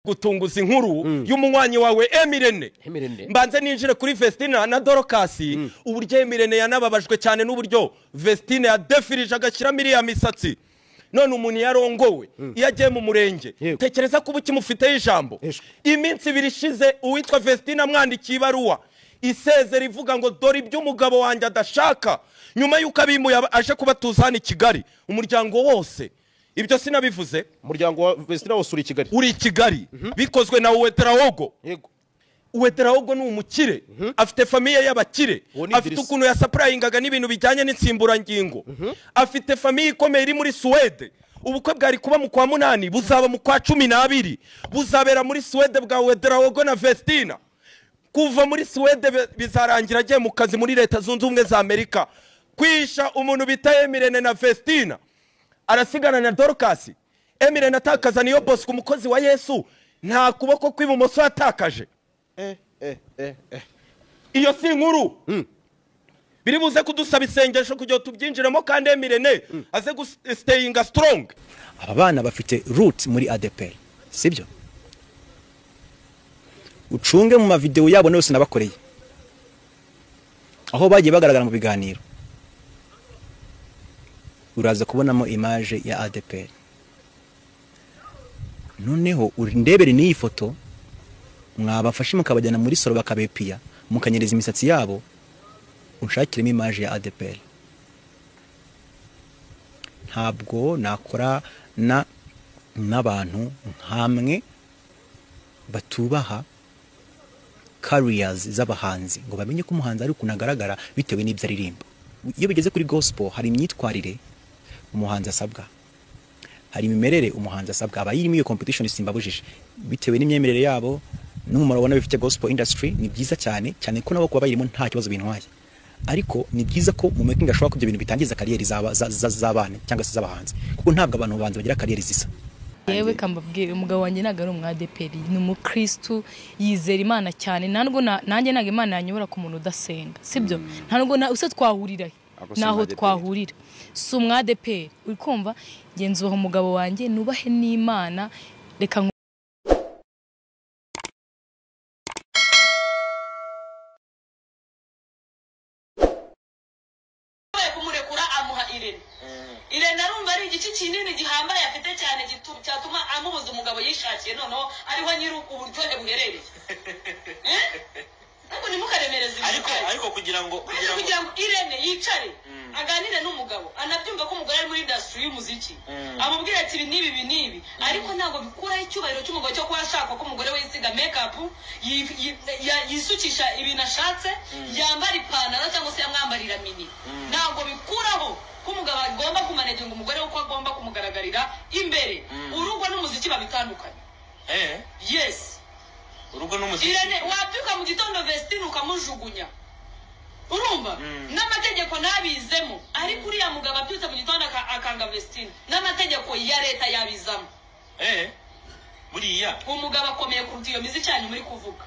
gutunguza inkuru y'umunywanyi wawe Emirene mbanze ninjire kuri Vestina na Dorokasi uburyo Emirene yanababajwe cyane n'uburyo Vestina yadefirije agashyira miliya misatsi none umuntu yarongowe iyo agiye mu murenge tekereza ko ukimufiteho ijambo iminsi ibiri ishize uwitwa Vestina amwandikiye ibaruwa isezera ivuga ngo dore iby'umugabo wanjye adashaka nyuma y'uko abimuye aje kubatuza hano i Kigali umuryango wose ibyo sinabivuze umuryango wa Vestina wose uri Kigali bikozwe na Uweterawogo Uweterawogo ni umukire afite famiye y'abakire afite ukuntu ya supplyingaga n'ibintu bijyanye n'insimburangingo afite famiye ikomeye iri muri Swede ubukwe bwari kuba mu kwa 8 buzaba mu kwa 12 buzabera muri Swede bwa Uweterawogo na Vestina kuva muri Swede bizarangira agiye mu kazi muri leta zunze ubumwe za Amerika kwisha umuntu bita Emirene na Vestina arasigana na Dorokasi Emirene atakaza niyo boss ku mukozi wa Yesu nta kuboko kw'ibumoso yatakaje iyo si inkuru biri buze kudusaba isengesho kugira tubyinjiremo kandi Emirene aze staying strong. Aba bana bafite root muri ADPR sibyo ucunge mu mavideo yabo nose nabakoreye aho bagiye bagaragara mu biganiro uraza kubonamo image ya ADPR noneho urindebere ni ifoto mwabafashe mukabajyana muri solo bakabepia mukanyereza imisatsi yabo unshakiremo image ya ADPR ntabwo nakora n'abantu nkamwe batubaha careers z'abahanzi ngo bamenye ko umuhanzi ari kunagaragara bitewe n'ibyo aririmba iyo bigeze kuri gospel hari imyitwarire umuhanzi asabwa hari imimerere umuhanzi asabwa abayirimo iyo competition isimbabujije bitewe n'imyemerere yabo n'umumaro ubona bifite gospel industry ni byiza cyane ko nabo kuba bayirimo nta kibazo bintwaye ariko ni byiza ko mu making ashobora kubyo bintu bitangiza career z'abana cyangwa se z'abahanzi kuko ntabwo abantu bahanzi bagira career zisa. Yewe kambabwira umugabo wanjye naga ari umwadeperi ni umukristo yizera Imana cyane nanjye naga Imana yanyobora ku muntu udasenga sibyo ntabwo use twahurira naho twahurira si umwadeperi uri kumva genzubaho umugabo wanjye nubahe n'Imana reka kumurekura amuha Irene arumva ari igice kinini gihambaye afite cyane cyatuma amubuza umugabo yishakiye noneho ariho nyiri uburyohe buherereye ntabwo nimukaremereza ariko kugira ngo Irene yicare aganire n'umugabo anabyumva ko umugore ari muri industry y'umuziki amubwira ati ibi nibi ariko ntabwo bikuraho icyubahiro cy'umugabo cyo kuba ashaka ko umugore we yisiga makeup yisukisha ibintu ashatse yambara ipantaro cyangwa se yamwambarira mini ntabwo bikuraho ko umugabo agomba kumanejinga umugore uko agomba kumugaragarira imbere urugo n'umuziki babitandukanye yes urugo n'umuziki Irene wabyuka mu gitondo Vestina ukamujugunya urumva n'amategeko nabizemo ariko uriya mugabo abyutse mu gitondo akanga Vestina n'amategeko ya leta yabizamo buriya umugabo akomeye kuruta iyo miziki yanyu muri kuvuga